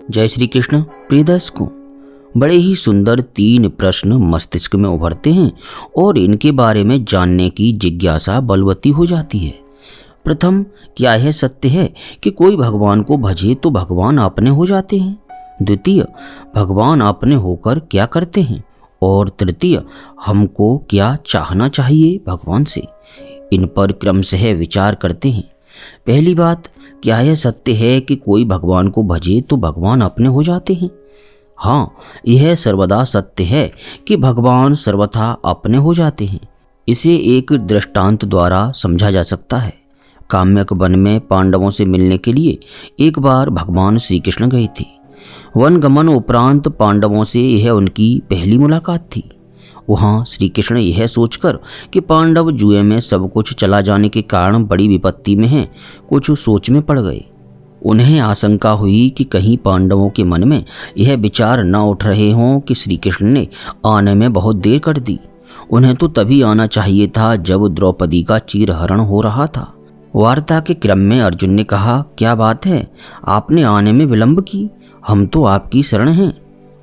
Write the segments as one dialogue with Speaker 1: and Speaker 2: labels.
Speaker 1: जय श्री कृष्ण। प्रिय दर्शकों, बड़े ही सुंदर 3 प्रश्न मस्तिष्क में उभरते हैं और इनके बारे में जानने की जिज्ञासा बलवती हो जाती है। प्रथम, क्या यह सत्य है कि कोई भगवान को भजे तो भगवान अपने हो जाते हैं? द्वितीय, भगवान अपने होकर क्या करते हैं? और तृतीय, हमको क्या चाहना चाहिए भगवान से? इन पर क्रमशः विचार करते हैं। पहली बात, क्या यह सत्य है कि कोई भगवान को भजे तो भगवान अपने हो जाते हैं? हाँ, यह सर्वदा सत्य है कि भगवान सर्वथा अपने हो जाते हैं। इसे एक दृष्टांत द्वारा समझा जा सकता है। काम्यक वन में पांडवों से मिलने के लिए एक बार भगवान श्री कृष्ण गए थे। वन गमन उपरांत पांडवों से यह उनकी पहली मुलाकात थी। वहाँ श्री कृष्ण यह सोचकर कि पांडव जुए में सब कुछ चला जाने के कारण बड़ी विपत्ति में हैं, कुछ सोच में पड़ गए। उन्हें आशंका हुई कि कहीं पांडवों के मन में यह विचार न उठ रहे हों कि श्री कृष्ण ने आने में बहुत देर कर दी। उन्हें तो तभी आना चाहिए था जब द्रौपदी का चीरहरण हो रहा था। वार्ता के क्रम में अर्जुन ने कहा, क्या बात है, आपने आने में विलंब की, हम तो आपकी शरण हैं।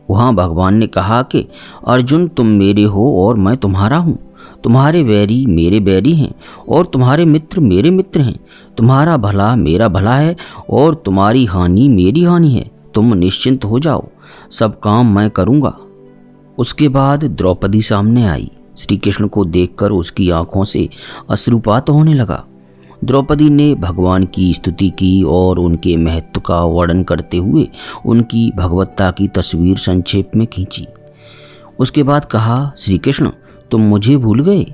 Speaker 1: वहाँ भगवान ने कहा कि अर्जुन, तुम मेरे हो और मैं तुम्हारा हूँ। तुम्हारे वैरी मेरे बैरी हैं और तुम्हारे मित्र मेरे मित्र हैं। तुम्हारा भला मेरा भला है और तुम्हारी हानि मेरी हानि है। तुम निश्चिंत हो जाओ, सब काम मैं करूँगा। उसके बाद द्रौपदी सामने आई। श्री कृष्ण को देखकर उसकी आंखों से अश्रुपात होने लगा। द्रौपदी ने भगवान की स्तुति की और उनके महत्व का वर्णन करते हुए उनकी भगवत्ता की तस्वीर संक्षेप में खींची। उसके बाद कहा, श्री कृष्ण, तुम मुझे भूल गए।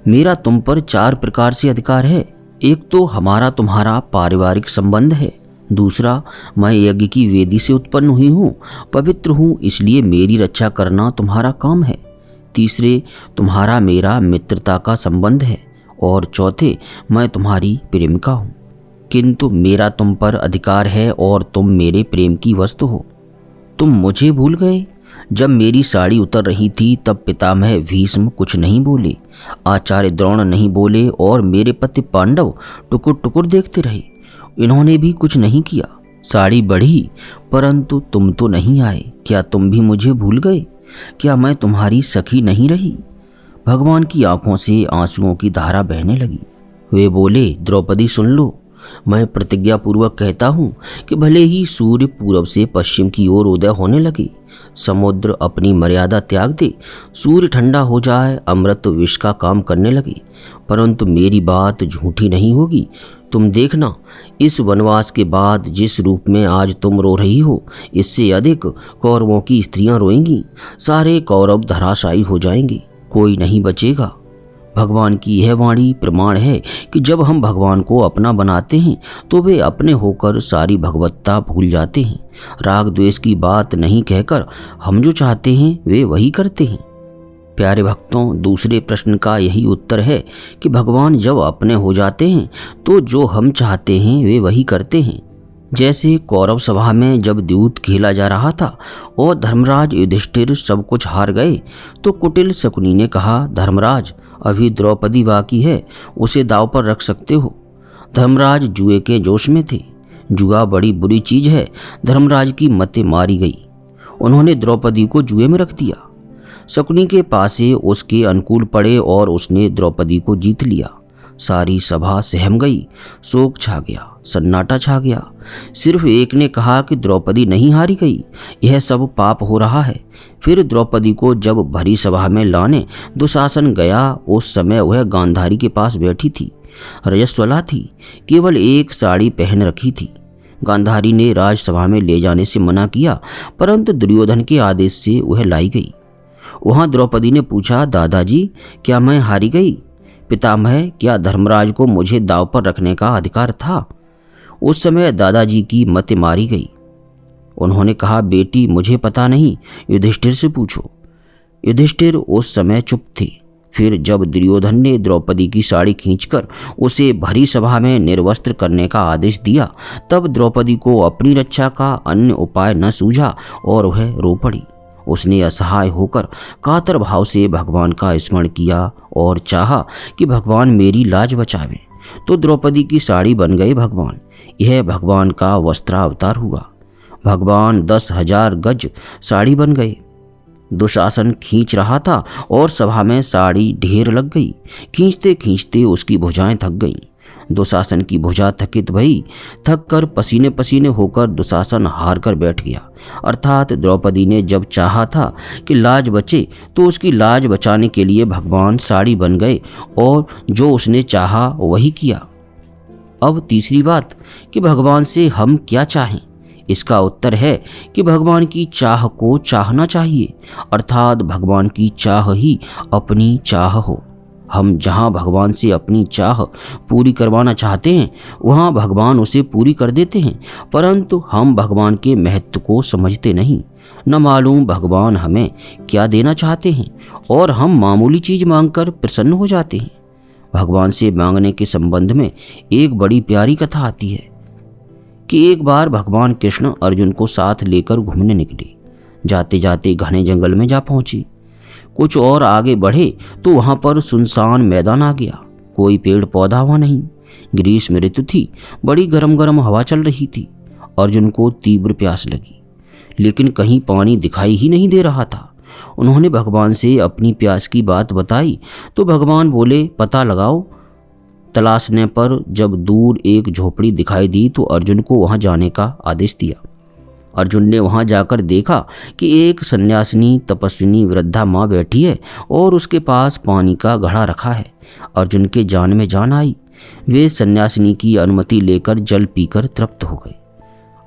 Speaker 1: मेरा तुम पर 4 प्रकार से अधिकार है। एक तो हमारा तुम्हारा पारिवारिक संबंध है। दूसरा, मैं यज्ञ की वेदी से उत्पन्न हुई हूँ, पवित्र हूँ, इसलिए मेरी रक्षा करना तुम्हारा काम है। तीसरे, तुम्हारा मेरा मित्रता का संबंध है। और चौथे, मैं तुम्हारी प्रेमिका हूँ। किंतु मेरा तुम पर अधिकार है और तुम मेरे प्रेम की वस्तु हो। तुम मुझे भूल गए। जब मेरी साड़ी उतर रही थी तब पितामह भीष्म कुछ नहीं बोले, आचार्य द्रोण नहीं बोले और मेरे पति पांडव टुकुर टुकुर देखते रहे। इन्होंने भी कुछ नहीं किया। साड़ी बढ़ी परंतु तुम तो नहीं आए। क्या तुम भी मुझे भूल गए? क्या मैं तुम्हारी सखी नहीं रही? भगवान की आंखों से आंसुओं की धारा बहने लगी। वे बोले, द्रौपदी सुन लो, मैं प्रतिज्ञा पूर्वक कहता हूँ कि भले ही सूर्य पूरब से पश्चिम की ओर उदय होने लगे, समुद्र अपनी मर्यादा त्याग दे, सूर्य ठंडा हो जाए, अमृत विष का काम करने लगे, परंतु मेरी बात झूठी नहीं होगी। तुम देखना, इस वनवास के बाद जिस रूप में आज तुम रो रही हो, इससे अधिक कौरवों की स्त्रियां रोएंगी। सारे कौरव धराशायी हो जाएंगे, कोई नहीं बचेगा। भगवान की यह वाणी प्रमाण है कि जब हम भगवान को अपना बनाते हैं तो वे अपने होकर सारी भगवत्ता भूल जाते हैं। राग द्वेष की बात नहीं कहकर हम जो चाहते हैं वे वही करते हैं। प्यारे भक्तों, दूसरे प्रश्न का यही उत्तर है कि भगवान जब अपने हो जाते हैं तो जो हम चाहते हैं वे वही करते हैं। जैसे कौरव सभा में जब द्यूत खेला जा रहा था और धर्मराज युधिष्ठिर सब कुछ हार गए तो कुटिल शकुनी ने कहा, धर्मराज, अभी द्रौपदी बाकी है, उसे दांव पर रख सकते हो। धर्मराज जुए के जोश में थे। जुआ बड़ी बुरी चीज है। धर्मराज की मतें मारी गई। उन्होंने द्रौपदी को जुए में रख दिया। शकुनी के पासे उसके अनुकूल पड़े और उसने द्रौपदी को जीत लिया। सारी सभा सहम गई, शोक छा गया, सन्नाटा छा गया। सिर्फ एक ने कहा कि द्रौपदी नहीं हारी गई, यह सब पाप हो रहा है। फिर द्रौपदी को जब भरी सभा में लाने दुशासन गया, उस समय वह गांधारी के पास बैठी थी। रजस्वला थी, केवल एक साड़ी पहन रखी थी। गांधारी ने राजसभा में ले जाने से मना किया, परंतु दुर्योधन के आदेश से वह लाई गई। वहां द्रौपदी ने पूछा, दादाजी, क्या मैं हारी गई? पितामह, क्या धर्मराज को मुझे दांव पर रखने का अधिकार था? उस समय दादाजी की मतें मारी गई। उन्होंने कहा, बेटी, मुझे पता नहीं, युधिष्ठिर से पूछो। युधिष्ठिर उस समय चुप थे। फिर जब दुर्योधन ने द्रौपदी की साड़ी खींचकर उसे भरी सभा में निर्वस्त्र करने का आदेश दिया, तब द्रौपदी को अपनी रक्षा का अन्य उपाय न सूझा और वह रो पड़ी। उसने असहाय होकर कातर भाव से भगवान का स्मरण किया और चाहा कि भगवान मेरी लाज बचावे। तो द्रौपदी की साड़ी बन गए भगवान। यह भगवान का वस्त्रावतार हुआ। भगवान 10,000 गज साड़ी बन गए। दुशासन खींच रहा था और सभा में साड़ी ढेर लग गई। खींचते खींचते उसकी भुजाएं थक गईं। दुशासन की भुजा थकित भई, थक कर पसीने पसीने होकर दुशासन हार कर बैठ गया। अर्थात द्रौपदी ने जब चाहा था कि लाज बचे तो उसकी लाज बचाने के लिए भगवान साड़ी बन गए और जो उसने चाहा वही किया। अब तीसरी बात कि भगवान से हम क्या चाहें। इसका उत्तर है कि भगवान की चाह को चाहना चाहिए, अर्थात भगवान की चाह ही अपनी चाह हो। हम जहाँ भगवान से अपनी चाह पूरी करवाना चाहते हैं वहाँ भगवान उसे पूरी कर देते हैं, परंतु हम भगवान के महत्व को समझते नहीं। न मालूम भगवान हमें क्या देना चाहते हैं और हम मामूली चीज़ मांगकर प्रसन्न हो जाते हैं। भगवान से मांगने के संबंध में एक बड़ी प्यारी कथा आती है कि एक बार भगवान कृष्ण अर्जुन को साथ लेकर घूमने निकले। जाते जाते घने जंगल में जा पहुंचे। कुछ और आगे बढ़े तो वहां पर सुनसान मैदान आ गया। कोई पेड़ पौधा हुआ नहीं। ग्रीष्म ऋतु थी, बड़ी गरम गरम हवा चल रही थी। अर्जुन को तीव्र प्यास लगी, लेकिन कहीं पानी दिखाई ही नहीं दे रहा था। उन्होंने भगवान से अपनी प्यास की बात बताई तो भगवान बोले, पता लगाओ। तलाशने पर जब दूर एक झोपड़ी दिखाई दी तो अर्जुन को वहां जाने का आदेश दिया। अर्जुन ने वहां जाकर देखा कि एक सन्यासिनी तपस्विनी वृद्धा माँ बैठी है और उसके पास पानी का घड़ा रखा है। अर्जुन के जान में जान आई। वे सन्यासिनी की अनुमति लेकर जल पीकर तृप्त हो गए।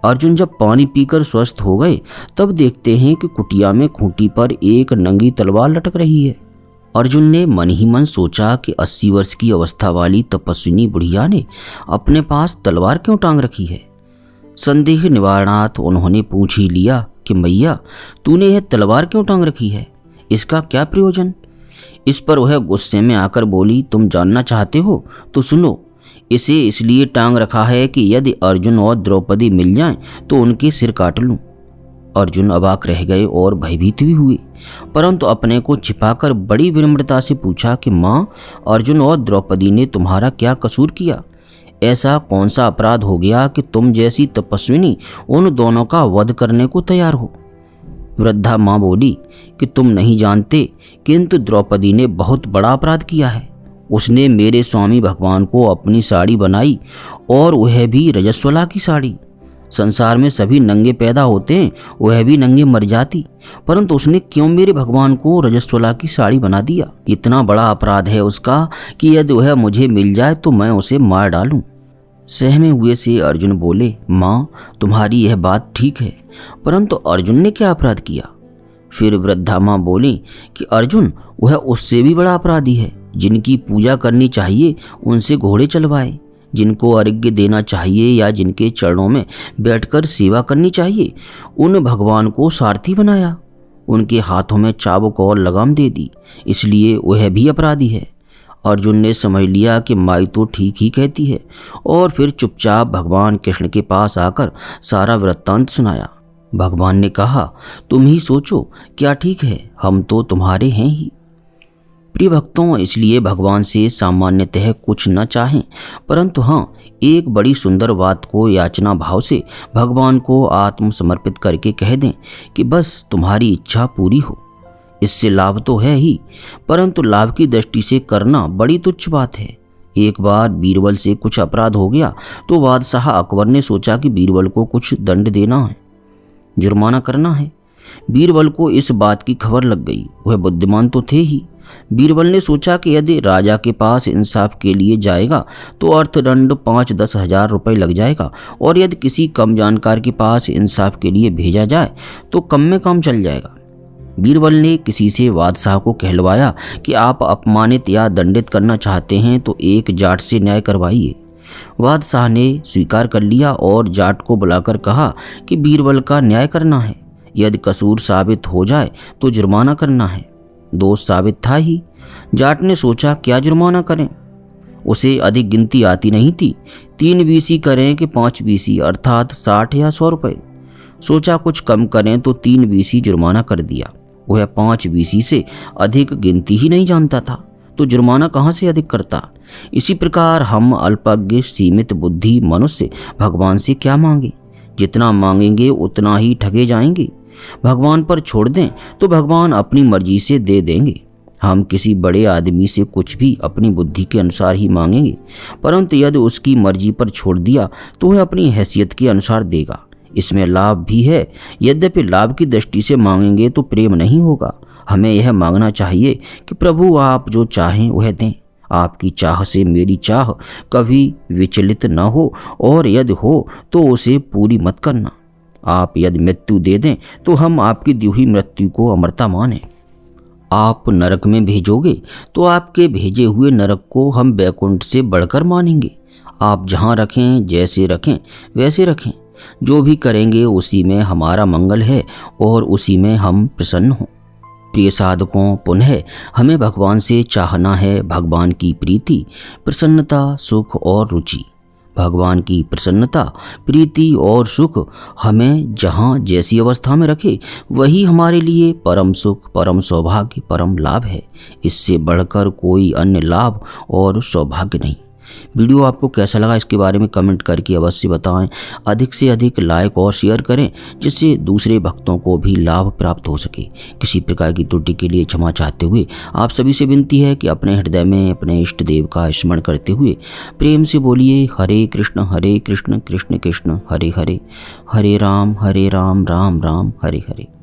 Speaker 1: अर्जुन जब पानी पीकर स्वस्थ हो गए तब देखते हैं कि कुटिया में खूंटी पर एक नंगी तलवार लटक रही है। अर्जुन ने मन ही मन सोचा कि 80 वर्ष की अवस्था वाली तपस्विनी बुढ़िया ने अपने पास तलवार क्यों टांग रखी है। संदेह निवारणार्थ उन्होंने पूछ ही लिया कि मैया, तूने यह तलवार क्यों टांग रखी है, इसका क्या प्रयोजन। इस पर वह गुस्से में आकर बोली, तुम जानना चाहते हो तो सुनो। इसे इसलिए टांग रखा है कि यदि अर्जुन और द्रौपदी मिल जाएं तो उनके सिर काट लूं। अर्जुन अवाक रह गए और भयभीत भी हुए, परंतु अपने को छिपाकर बड़ी विनम्रता से पूछा कि माँ, अर्जुन और द्रौपदी ने तुम्हारा क्या कसूर किया। ऐसा कौन सा अपराध हो गया कि तुम जैसी तपस्विनी उन दोनों का वध करने को तैयार हो। वृद्धा माँ बोली कि तुम नहीं जानते, किंतु द्रौपदी ने बहुत बड़ा अपराध किया है। उसने मेरे स्वामी भगवान को अपनी साड़ी बनाई और वह भी रजस्वला की साड़ी। संसार में सभी नंगे पैदा होते हैं, वह भी नंगे मर जाती, परंतु उसने क्यों मेरे भगवान को रजस्वला की साड़ी बना दिया। इतना बड़ा अपराध है उसका कि यदि वह मुझे मिल जाए तो मैं उसे मार डालूं। सहमे हुए से अर्जुन बोले, माँ, तुम्हारी यह बात ठीक है, परंतु अर्जुन ने क्या अपराध किया। फिर वृद्धा माँ बोली कि अर्जुन वह उससे भी बड़ा अपराधी है। जिनकी पूजा करनी चाहिए उनसे घोड़े चलवाए, जिनको अर्घ्य देना चाहिए या जिनके चरणों में बैठकर सेवा करनी चाहिए उन भगवान को सारथी बनाया, उनके हाथों में चाबुक और लगाम दे दी, इसलिए वह भी अपराधी है। अर्जुन ने समझ लिया कि माई तो ठीक ही कहती है और फिर चुपचाप भगवान कृष्ण के पास आकर सारा वृत्तांत सुनाया। भगवान ने कहा, तुम ही सोचो क्या ठीक है, हम तो तुम्हारे हैं ही। प्रिय भक्तों, इसलिए भगवान से सामान्यतः कुछ न चाहें, परंतु हाँ, एक बड़ी सुंदर बात को याचना भाव से भगवान को आत्मसमर्पित करके कह दें कि बस तुम्हारी इच्छा पूरी हो। इससे लाभ तो है ही, परंतु लाभ की दृष्टि से करना बड़ी तुच्छ बात है। एक बार बीरबल से कुछ अपराध हो गया तो बादशाह अकबर ने सोचा कि बीरबल को कुछ दंड देना है, जुर्माना करना है। बीरबल को इस बात की खबर लग गई। वह बुद्धिमान तो थे ही। बीरबल ने सोचा कि यदि राजा के पास इंसाफ के लिए जाएगा तो अर्थदंड 5-10 हजार रुपये लग जाएगा, और यदि किसी कम जानकार के पास इंसाफ के लिए भेजा जाए तो कम में काम चल जाएगा। बीरबल ने किसी से बादशाह को कहलवाया कि आप अपमानित या दंडित करना चाहते हैं तो एक जाट से न्याय करवाइए। बादशाह ने स्वीकार कर लिया और जाट को बुलाकर कहा कि बीरबल का न्याय करना है। यदि कसूर साबित हो जाए तो जुर्माना करना है। दोष साबित था ही। जाट ने सोचा क्या जुर्माना करें, उसे अधिक गिनती आती नहीं थी। 3 बीसी करें कि 5 बीसी, अर्थात 60 या 100 रुपये। सोचा कुछ कम करें तो 3 बीसी जुर्माना कर दिया। वह 5 बीसी से अधिक गिनती ही नहीं जानता था, तो जुर्माना कहाँ से अधिक करता। इसी प्रकार हम अल्पज्ञ सीमित बुद्धि मनुष्य भगवान से क्या मांगे। जितना मांगेंगे उतना ही ठगे जाएंगे। भगवान पर छोड़ दें तो भगवान अपनी मर्जी से दे देंगे। हम किसी बड़े आदमी से कुछ भी अपनी बुद्धि के अनुसार ही मांगेंगे, परंतु यदि उसकी मर्जी पर छोड़ दिया तो वह अपनी हैसियत के अनुसार देगा। इसमें लाभ भी है। यद्यपि लाभ की दृष्टि से मांगेंगे तो प्रेम नहीं होगा। हमें यह मांगना चाहिए कि प्रभु आप जो चाहें वह दें। आपकी चाह से मेरी चाह कभी विचलित न हो, और यदि हो तो उसे पूरी मत करना। आप यदि मृत्यु दे दें तो हम आपकी दी हुई मृत्यु को अमरता मानें। आप नरक में भेजोगे तो आपके भेजे हुए नरक को हम बैकुंठ से बढ़कर मानेंगे। आप जहाँ रखें, जैसे रखें वैसे रखें। जो भी करेंगे उसी में हमारा मंगल है और उसी में हम प्रसन्न हों। प्रिय साधकों, पुनः हमें भगवान से चाहना है भगवान की प्रीति, प्रसन्नता, सुख और रुचि। भगवान की प्रसन्नता, प्रीति और सुख हमें जहाँ जैसी अवस्था में रखे वही हमारे लिए परम सुख, परम सौभाग्य, परम लाभ है। इससे बढ़कर कोई अन्य लाभ और सौभाग्य नहीं। वीडियो आपको कैसा लगा इसके बारे में कमेंट करके अवश्य बताएं। अधिक से अधिक लाइक और शेयर करें जिससे दूसरे भक्तों को भी लाभ प्राप्त हो सके। किसी प्रकार की त्रुटि के लिए क्षमा चाहते हुए आप सभी से विनती है कि अपने हृदय में अपने इष्ट देव का स्मरण करते हुए प्रेम से बोलिए हरे कृष्ण कृष्ण कृष्ण हरे हरे, हरे राम राम राम हरे हरे।